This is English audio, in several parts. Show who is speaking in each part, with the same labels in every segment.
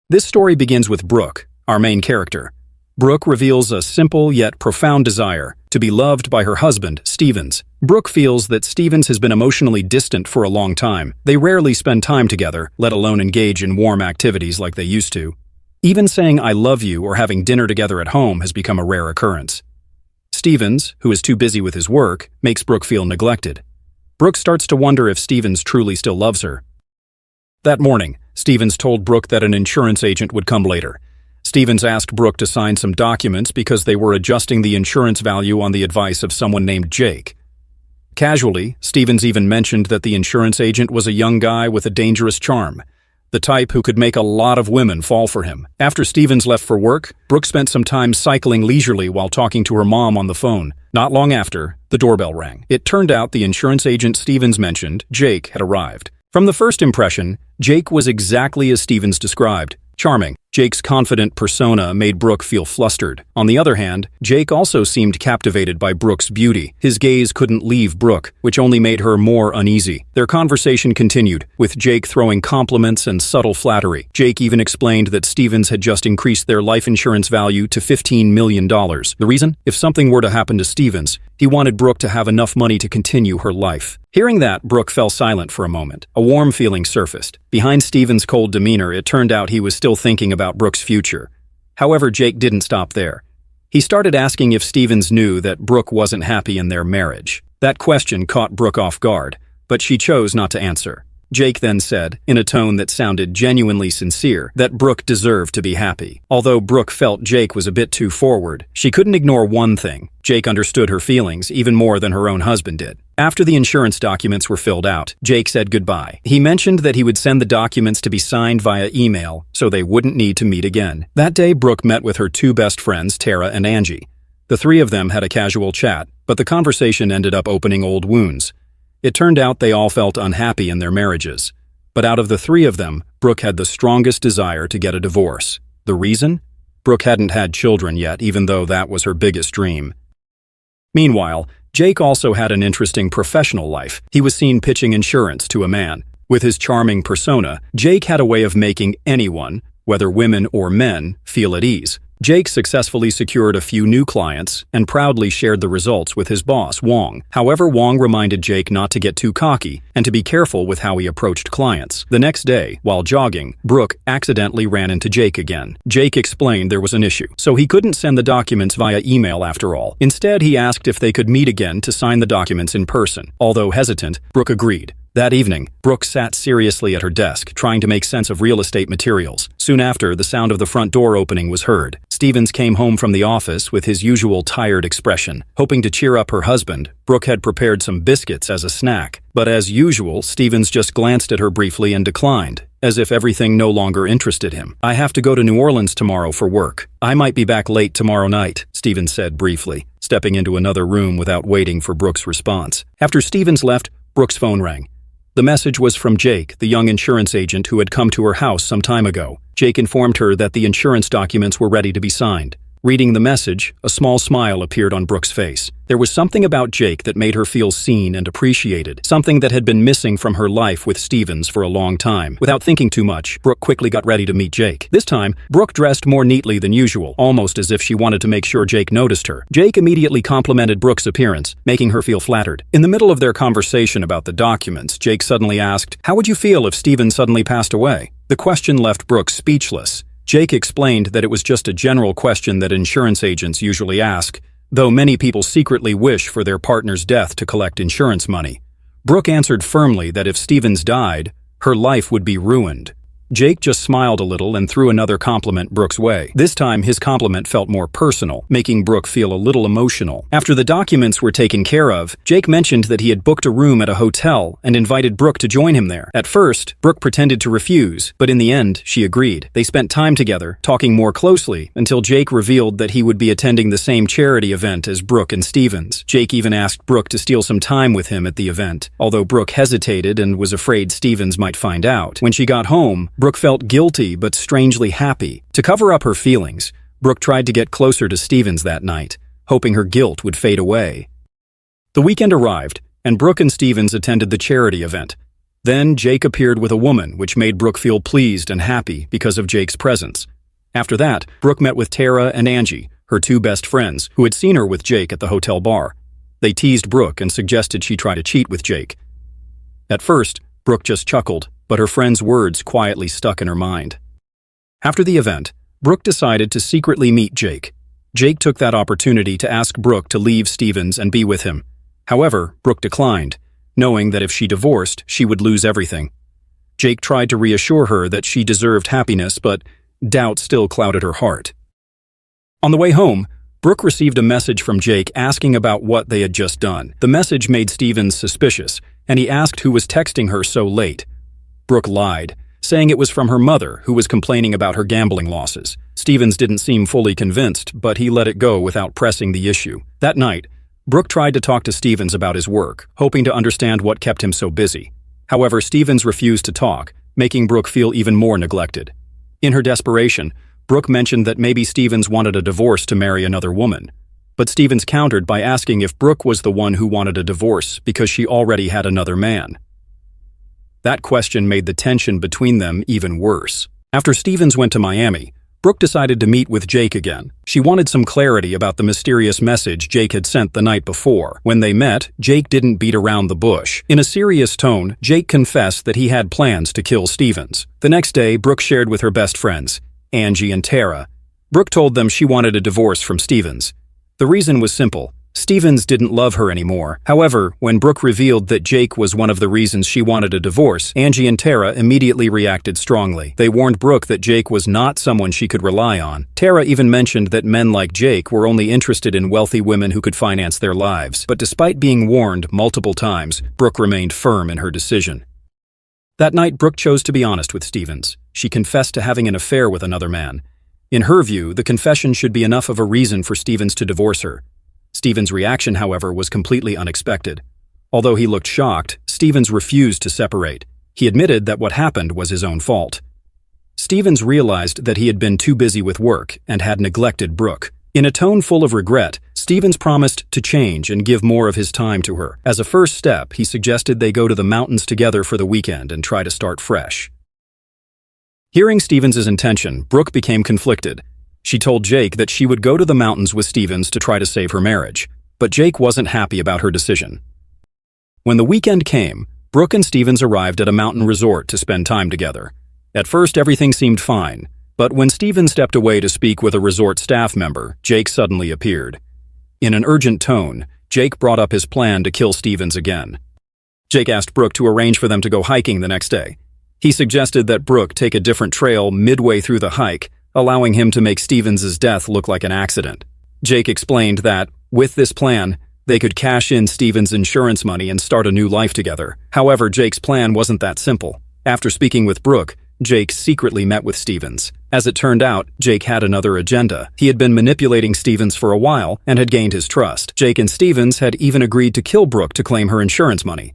Speaker 1: This story begins with Brooke, our main character. Brooke reveals a simple yet profound desire to be loved by her husband, Stevens. Brooke feels that Stevens has been emotionally distant for a long time. They rarely spend time together, let alone engage in warm activities like they used to. Even saying "I love you" or having dinner together at home has become a rare occurrence. Stevens, who is too busy with his work, makes Brooke feel neglected. Brooke starts to wonder if Stevens truly still loves her. That morning, Stevens told Brooke that an insurance agent would come later. Stevens asked Brooke to sign some documents because they were adjusting the insurance value on the advice of someone named Jake. Casually, Stevens even mentioned that the insurance agent was a young guy with a dangerous charm, the type who could make a lot of women fall for him. After Stevens left for work, Brooke spent some time cycling leisurely while talking to her mom on the phone. Not long after, the doorbell rang. It turned out the insurance agent Stevens mentioned, Jake, had arrived. From the first impression, Jake was exactly as Stevens described. Charming. Jake's confident persona made Brooke feel flustered. On the other hand, Jake also seemed captivated by Brooke's beauty. His gaze couldn't leave Brooke, which only made her more uneasy. Their conversation continued, with Jake throwing compliments and subtle flattery. Jake even explained that Stevens had just increased their life insurance value to $15 million. The reason? If something were to happen to Stevens, he wanted Brooke to have enough money to continue her life. Hearing that, Brooke fell silent for a moment. A warm feeling surfaced. Behind Stevens' cold demeanor, it turned out he was still thinking about Brooke's future. However, Jake didn't stop there. He started asking if Stevens knew that Brooke wasn't happy in their marriage. That question caught Brooke off guard, but she chose not to answer. Jake then said, in a tone that sounded genuinely sincere, that Brooke deserved to be happy. Although Brooke felt Jake was a bit too forward, she couldn't ignore one thing. Jake understood her feelings even more than her own husband did. After the insurance documents were filled out, Jake said goodbye. He mentioned that he would send the documents to be signed via email so they wouldn't need to meet again. That day, Brooke met with her two best friends, Tara and Angie. The three of them had a casual chat, but the conversation ended up opening old wounds. It turned out they all felt unhappy in their marriages. But out of the three of them, Brooke had the strongest desire to get a divorce. The reason? Brooke hadn't had children yet, even though that was her biggest dream. Meanwhile, Jake also had an interesting professional life. He was seen pitching insurance to a man. With his charming persona, Jake had a way of making anyone, whether women or men, feel at ease. Jake successfully secured a few new clients and proudly shared the results with his boss, Wong. However, Wong reminded Jake not to get too cocky and to be careful with how he approached clients. The next day, while jogging, Brooke accidentally ran into Jake again. Jake explained there was an issue, so he couldn't send the documents via email after all. Instead, he asked if they could meet again to sign the documents in person. Although hesitant, Brooke agreed. That evening, Brooke sat seriously at her desk, trying to make sense of real estate materials. Soon after, the sound of the front door opening was heard. Stevens came home from the office with his usual tired expression. Hoping to cheer up her husband, Brooke had prepared some biscuits as a snack. But as usual, Stevens just glanced at her briefly and declined, as if everything no longer interested him. "I have to go to New Orleans tomorrow for work. I might be back late tomorrow night," Stevens said briefly, stepping into another room without waiting for Brooke's response. After Stevens left, Brooke's phone rang. The message was from Jake, the young insurance agent who had come to her house some time ago. Jake informed her that the insurance documents were ready to be signed. Reading the message, a small smile appeared on Brooke's face. There was something about Jake that made her feel seen and appreciated, something that had been missing from her life with Stevens for a long time. Without thinking too much, Brooke quickly got ready to meet Jake. This time, Brooke dressed more neatly than usual, almost as if she wanted to make sure Jake noticed her. Jake immediately complimented Brooke's appearance, making her feel flattered. In the middle of their conversation about the documents, Jake suddenly asked, "How would you feel if Stevens suddenly passed away?" The question left Brooke speechless. Jake explained that it was just a general question that insurance agents usually ask, though many people secretly wish for their partner's death to collect insurance money. Brooke answered firmly that if Stevens died, her life would be ruined. Jake just smiled a little and threw another compliment Brooke's way. This time, his compliment felt more personal, making Brooke feel a little emotional. After the documents were taken care of, Jake mentioned that he had booked a room at a hotel and invited Brooke to join him there. At first, Brooke pretended to refuse, but in the end, she agreed. They spent time together, talking more closely, until Jake revealed that he would be attending the same charity event as Brooke and Stevens. Jake even asked Brooke to steal some time with him at the event, although Brooke hesitated and was afraid Stevens might find out. When she got home, Brooke felt guilty but strangely happy. To cover up her feelings, Brooke tried to get closer to Stevens that night, hoping her guilt would fade away. The weekend arrived, and Brooke and Stevens attended the charity event. Then Jake appeared with a woman, which made Brooke feel pleased and happy because of Jake's presence. After that, Brooke met with Tara and Angie, her two best friends, who had seen her with Jake at the hotel bar. They teased Brooke and suggested she try to cheat with Jake. At first, Brooke just chuckled, but her friends' words quietly stuck in her mind. After the event, Brooke decided to secretly meet Jake. Jake took that opportunity to ask Brooke to leave Stevens and be with him. However, Brooke declined, knowing that if she divorced, she would lose everything. Jake tried to reassure her that she deserved happiness, but doubt still clouded her heart. On the way home, Brooke received a message from Jake asking about what they had just done. The message made Stevens suspicious, and he asked who was texting her so late. Brooke lied, saying it was from her mother, who was complaining about her gambling losses. Stevens didn't seem fully convinced, but he let it go without pressing the issue. That night, Brooke tried to talk to Stevens about his work, hoping to understand what kept him so busy. However, Stevens refused to talk, making Brooke feel even more neglected. In her desperation, Brooke mentioned that maybe Stevens wanted a divorce to marry another woman. But Stevens countered by asking if Brooke was the one who wanted a divorce because she already had another man. That question made the tension between them even worse. After Stevens went to Miami, Brooke decided to meet with Jake again. She wanted some clarity about the mysterious message Jake had sent the night before. When they met, Jake didn't beat around the bush. In a serious tone, Jake confessed that he had plans to kill Stevens. The next day, Brooke shared with her best friends, Angie and Tara. Brooke told them she wanted a divorce from Stevens. The reason was simple. Stevens didn't love her anymore. However, when Brooke revealed that Jake was one of the reasons she wanted a divorce, Angie and Tara immediately reacted strongly. They warned Brooke that Jake was not someone she could rely on. Tara even mentioned that men like Jake were only interested in wealthy women who could finance their lives. But despite being warned multiple times, Brooke remained firm in her decision. That night, Brooke chose to be honest with Stevens. She confessed to having an affair with another man. In her view, the confession should be enough of a reason for Stevens to divorce her. Stevens' reaction, however, was completely unexpected. Although he looked shocked, Stevens refused to separate. He admitted that what happened was his own fault. Stevens realized that he had been too busy with work and had neglected Brooke. In a tone full of regret, Stevens promised to change and give more of his time to her. As a first step, he suggested they go to the mountains together for the weekend and try to start fresh. Hearing Stevens' intention, Brooke became conflicted. She told Jake that she would go to the mountains with Stevens to try to save her marriage, but Jake wasn't happy about her decision. When the weekend came, Brooke and Stevens arrived at a mountain resort to spend time together. At first, everything seemed fine, but when Stevens stepped away to speak with a resort staff member, Jake suddenly appeared. In an urgent tone, Jake brought up his plan to kill Stevens again. Jake asked Brooke to arrange for them to go hiking the next day. He suggested that Brooke take a different trail midway through the hike, allowing him to make Stevens' death look like an accident. Jake explained that, with this plan, they could cash in Stevens' insurance money and start a new life together. However, Jake's plan wasn't that simple. After speaking with Brooke, Jake secretly met with Stevens. As it turned out, Jake had another agenda. He had been manipulating Stevens for a while and had gained his trust. Jake and Stevens had even agreed to kill Brooke to claim her insurance money.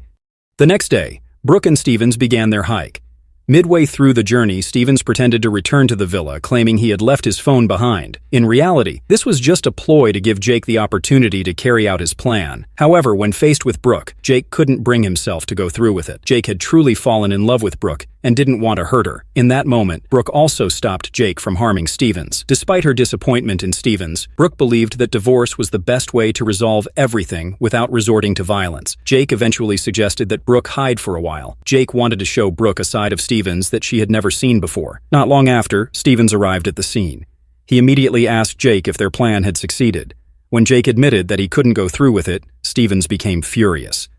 Speaker 1: The next day, Brooke and Stevens began their hike. Midway through the journey, Stevens pretended to return to the villa, claiming he had left his phone behind. In reality, this was just a ploy to give Jake the opportunity to carry out his plan. However, when faced with Brooke, Jake couldn't bring himself to go through with it. Jake had truly fallen in love with Brooke and didn't want to hurt her. In that moment, Brooke also stopped Jake from harming Stevens. Despite her disappointment in Stevens, Brooke believed that divorce was the best way to resolve everything without resorting to violence. Jake eventually suggested that Brooke hide for a while. Jake wanted to show Brooke a side of Stevens that she had never seen before. Not long after, Stevens arrived at the scene. He immediately asked Jake if their plan had succeeded. When Jake admitted that he couldn't go through with it, Stevens became furious.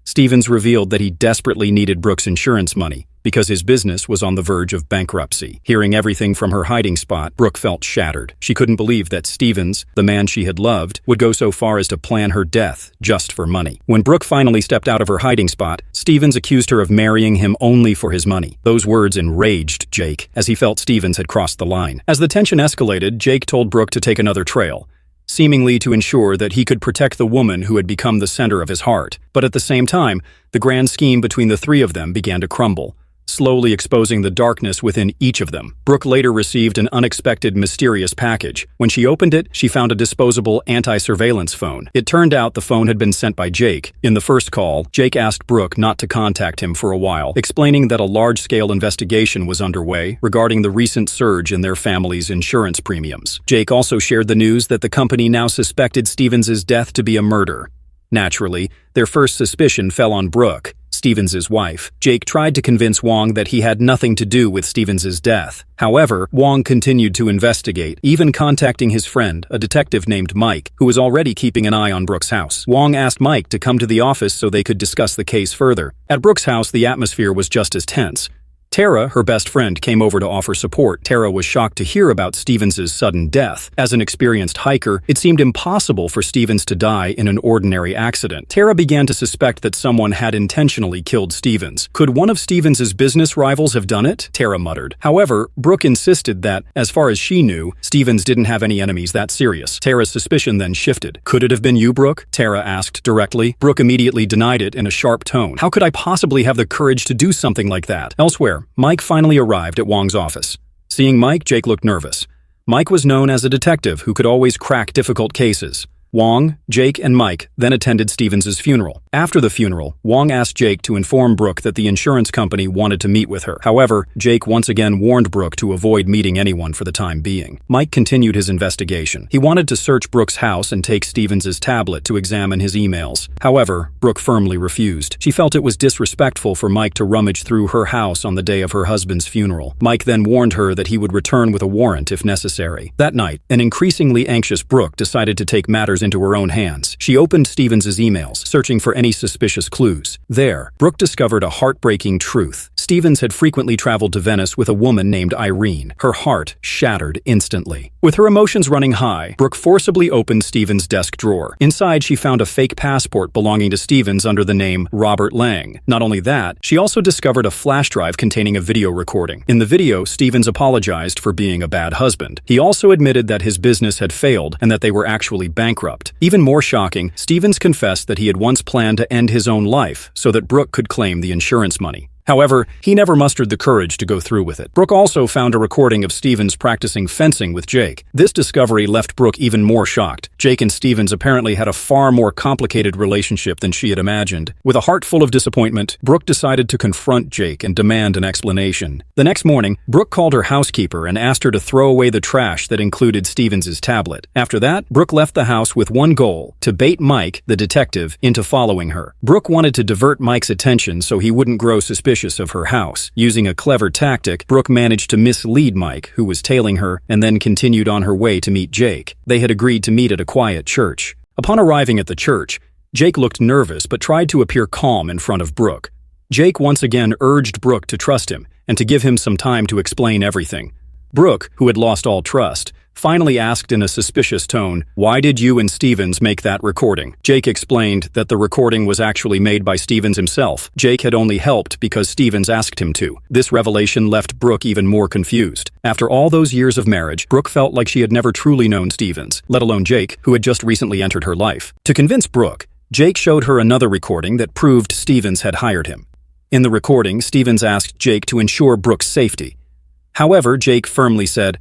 Speaker 1: Stevens revealed that he desperately needed Brooke's insurance money because his business was on the verge of bankruptcy. Hearing everything from her hiding spot, Brooke felt shattered. She couldn't believe that Stevens, the man she had loved, would go so far as to plan her death just for money. When Brooke finally stepped out of her hiding spot, Stevens accused her of marrying him only for his money. Those words enraged Jake, as he felt Stevens had crossed the line. As the tension escalated, Jake told Brooke to take another trail, seemingly to ensure that he could protect the woman who had become the center of his heart. But at the same time, the grand scheme between the three of them began to crumble. slowly exposing the darkness within each of them. Brooke later received an unexpected, mysterious package. When she opened it, she found a disposable anti-surveillance phone. It turned out the phone had been sent by Jake. In the first call, Jake asked Brooke not to contact him for a while, explaining that a large-scale investigation was underway regarding the recent surge in their family's insurance premiums. Jake also shared the news that the company now suspected Stevens' death to be a murder. Naturally, their first suspicion fell on Brooke, Stevens' wife. Jake tried to convince Wong that he had nothing to do with Stevens' death. However, Wong continued to investigate, even contacting his friend, a detective named Mike, who was already keeping an eye on Brooke's house. Wong asked Mike to come to the office so they could discuss the case further. At Brooke's house, the atmosphere was just as tense. Tara, her best friend, came over to offer support. Tara was shocked to hear about Stevens' sudden death. As an experienced hiker, it seemed impossible for Stevens to die in an ordinary accident. Tara began to suspect that someone had intentionally killed Stevens. Could one of Stevens' business rivals have done it? Tara muttered. However, Brooke insisted that, as far as she knew, Stevens didn't have any enemies that serious. Tara's suspicion then shifted. Could it have been you, Brooke? Tara asked directly. Brooke immediately denied it in a sharp tone. How could I possibly have the courage to do something like that? Elsewhere, Mike finally arrived at Wong's office. Seeing Mike, Jake looked nervous. Mike was known as a detective who could always crack difficult cases. Wong, Jake, and Mike then attended Stevens' funeral. After the funeral, Wong asked Jake to inform Brooke that the insurance company wanted to meet with her. However, Jake once again warned Brooke to avoid meeting anyone for the time being. Mike continued his investigation. He wanted to search Brooke's house and take Stevens' tablet to examine his emails. However, Brooke firmly refused. She felt it was disrespectful for Mike to rummage through her house on the day of her husband's funeral. Mike then warned her that he would return with a warrant if necessary. That night, an increasingly anxious Brooke decided to take matters into her own hands. She opened Stevens' emails, searching for any suspicious clues. There, Brooke discovered a heartbreaking truth. Stevens had frequently traveled to Venice with a woman named Irene. Her heart shattered instantly. With her emotions running high, Brooke forcibly opened Stevens' desk drawer. Inside, she found a fake passport belonging to Stevens under the name Robert Lang. Not only that, she also discovered a flash drive containing a video recording. In the video, Stevens apologized for being a bad husband. He also admitted that his business had failed and that they were actually bankrupt. Even more shocking, Stevens confessed that he had once planned to end his own life so that Brooke could claim the insurance money. However, he never mustered the courage to go through with it. Brooke also found a recording of Stevens practicing fencing with Jake. This discovery left Brooke even more shocked. Jake and Stevens apparently had a far more complicated relationship than she had imagined. With a heart full of disappointment, Brooke decided to confront Jake and demand an explanation. The next morning, Brooke called her housekeeper and asked her to throw away the trash that included Stevens' tablet. After that, Brooke left the house with one goal: to bait Mike, the detective, into following her. Brooke wanted to divert Mike's attention so he wouldn't grow suspicious of her house. Using a clever tactic, Brooke managed to mislead Mike, who was tailing her, and then continued on her way to meet Jake. They had agreed to meet at a quiet church. Upon arriving at the church, Jake looked nervous but tried to appear calm in front of Brooke. Jake once again urged Brooke to trust him and to give him some time to explain everything. Brooke, who had lost all trust, finally asked in a suspicious tone, "Why did you and Stevens make that recording?" Jake explained that the recording was actually made by Stevens himself. Jake had only helped because Stevens asked him to. This revelation left Brooke even more confused. After all those years of marriage, Brooke felt like she had never truly known Stevens, let alone Jake, who had just recently entered her life. To convince Brooke, Jake showed her another recording that proved Stevens had hired him. In the recording, Stevens asked Jake to ensure Brooke's safety. However, Jake firmly said,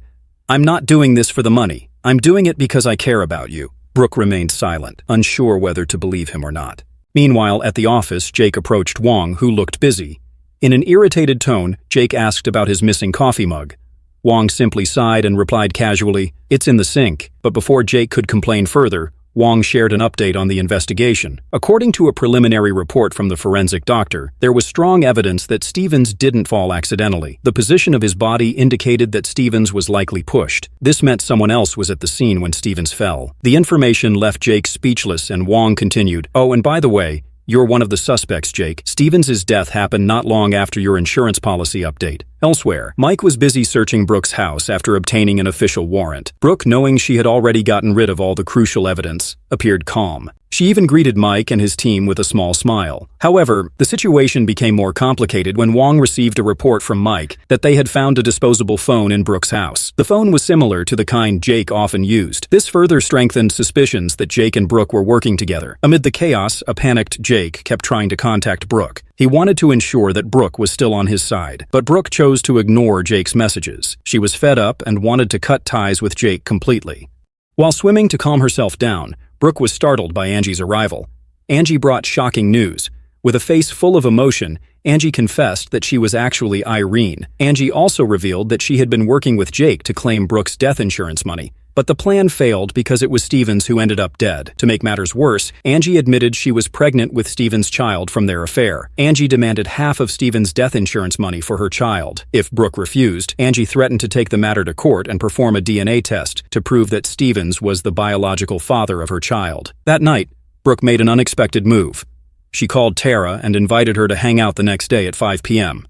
Speaker 1: "I'm not doing this for the money. I'm doing it because I care about you." Brooke remained silent, unsure whether to believe him or not. Meanwhile, at the office, Jake approached Wong, who looked busy. In an irritated tone, Jake asked about his missing coffee mug. Wong simply sighed and replied casually, "It's in the sink." But before Jake could complain further, Wong shared an update on the investigation. According to a preliminary report from the forensic doctor, there was strong evidence that Stevens didn't fall accidentally. The position of his body indicated that Stevens was likely pushed. This meant someone else was at the scene when Stevens fell. The information left Jake speechless, and Wong continued, "Oh, and by the way, you're one of the suspects, Jake. Stevens' death happened not long after your insurance policy update." Elsewhere, Mike was busy searching Brooke's house after obtaining an official warrant. Brooke, knowing she had already gotten rid of all the crucial evidence, appeared calm. She even greeted Mike and his team with a small smile. However, the situation became more complicated when Wong received a report from Mike that they had found a disposable phone in Brooke's house. The phone was similar to the kind Jake often used. This further strengthened suspicions that Jake and Brooke were working together. Amid the chaos, a panicked Jake kept trying to contact Brooke. He wanted to ensure that Brooke was still on his side, but Brooke chose to ignore Jake's messages. She was fed up and wanted to cut ties with Jake completely. While swimming to calm herself down, Brooke was startled by Angie's arrival. Angie brought shocking news. With a face full of emotion, Angie confessed that she was actually Irene. Angie also revealed that she had been working with Jake to claim Brooke's death insurance money. But the plan failed because it was Stevens who ended up dead. To make matters worse, Angie admitted she was pregnant with Stevens' child from their affair. Angie demanded half of Stevens' death insurance money for her child. If Brooke refused, Angie threatened to take the matter to court and perform a DNA test to prove that Stevens was the biological father of her child. That night, Brooke made an unexpected move. She called Tara and invited her to hang out the next day at 5 p.m.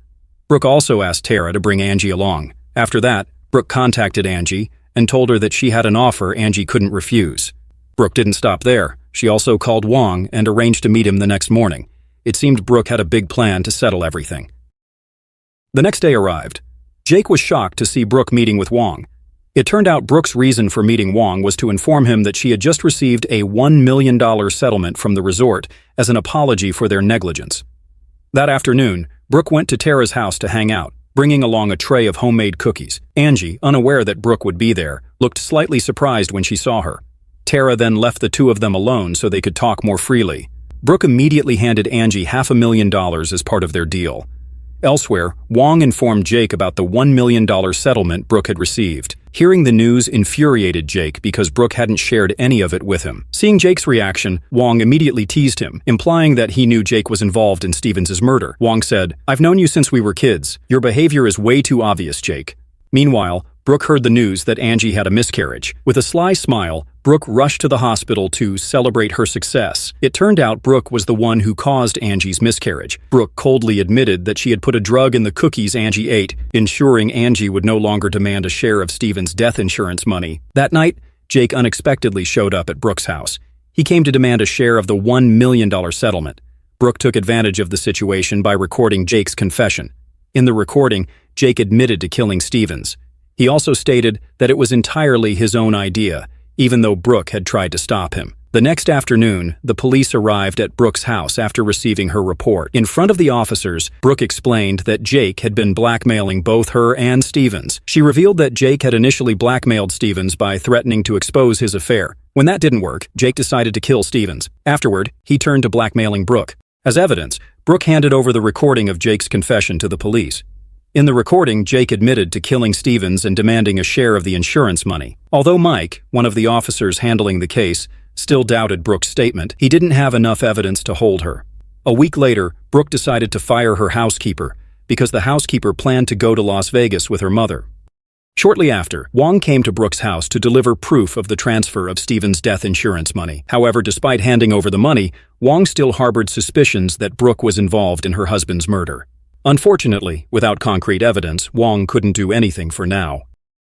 Speaker 1: Brooke also asked Tara to bring Angie along. After that, Brooke contacted Angie and told her that she had an offer Angie couldn't refuse. Brooke didn't stop there. She also called Wong and arranged to meet him the next morning. It seemed Brooke had a big plan to settle everything. The next day arrived. Jake was shocked to see Brooke meeting with Wong. It turned out Brooke's reason for meeting Wong was to inform him that she had just received a $1 million settlement from the resort as an apology for their negligence. That afternoon, Brooke went to Tara's house to hang out, bringing along a tray of homemade cookies. Angie, unaware that Brooke would be there, looked slightly surprised when she saw her. Tara then left the two of them alone so they could talk more freely. Brooke immediately handed Angie $500,000 as part of their deal. Elsewhere, Wong informed Jake about the $1 million settlement Brooke had received. Hearing the news infuriated Jake because Brooke hadn't shared any of it with him. Seeing Jake's reaction, Wong immediately teased him, implying that he knew Jake was involved in Stevens' murder. Wong said, "I've known you since we were kids. Your behavior is way too obvious, Jake." Meanwhile, Brooke heard the news that Angie had a miscarriage. With a sly smile, Brooke rushed to the hospital to celebrate her success. It turned out Brooke was the one who caused Angie's miscarriage. Brooke coldly admitted that she had put a drug in the cookies Angie ate, ensuring Angie would no longer demand a share of Stevens' death insurance money. That night, Jake unexpectedly showed up at Brooke's house. He came to demand a share of the $1 million settlement. Brooke took advantage of the situation by recording Jake's confession. In the recording, Jake admitted to killing Stevens. He also stated that it was entirely his own idea, even though Brooke had tried to stop him. The next afternoon, the police arrived at Brooke's house after receiving her report. In front of the officers, Brooke explained that Jake had been blackmailing both her and Stevens. She revealed that Jake had initially blackmailed Stevens by threatening to expose his affair. When that didn't work, Jake decided to kill Stevens. Afterward, he turned to blackmailing Brooke. As evidence, Brooke handed over the recording of Jake's confession to the police. In the recording, Jake admitted to killing Stevens and demanding a share of the insurance money. Although Mike, one of the officers handling the case, still doubted Brooke's statement, he didn't have enough evidence to hold her. A week later, Brooke decided to fire her housekeeper because the housekeeper planned to go to Las Vegas with her mother. Shortly after, Wong came to Brooke's house to deliver proof of the transfer of Stevens' death insurance money. However, despite handing over the money, Wong still harbored suspicions that Brooke was involved in her husband's murder. Unfortunately, without concrete evidence, Wong couldn't do anything for now.